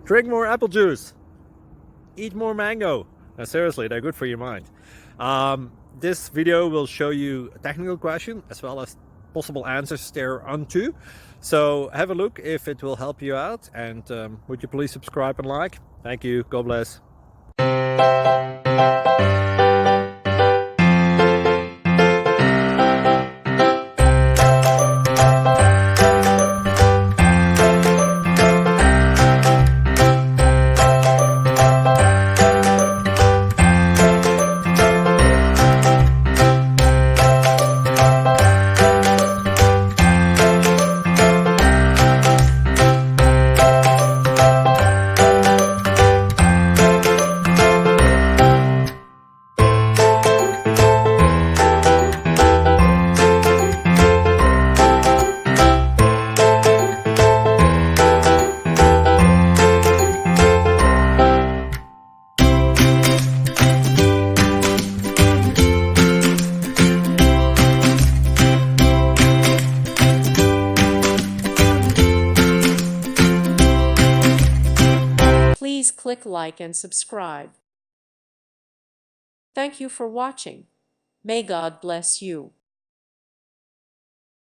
Drink more apple juice. Eat more mango. Now, seriously, they're good for your mind. This video will show you a technical question as well as possible answers thereunto. So have a look if it will help you out, and would you please subscribe and like? Thank you. God bless. Please click like and subscribe. Thank you for watching. May God bless you.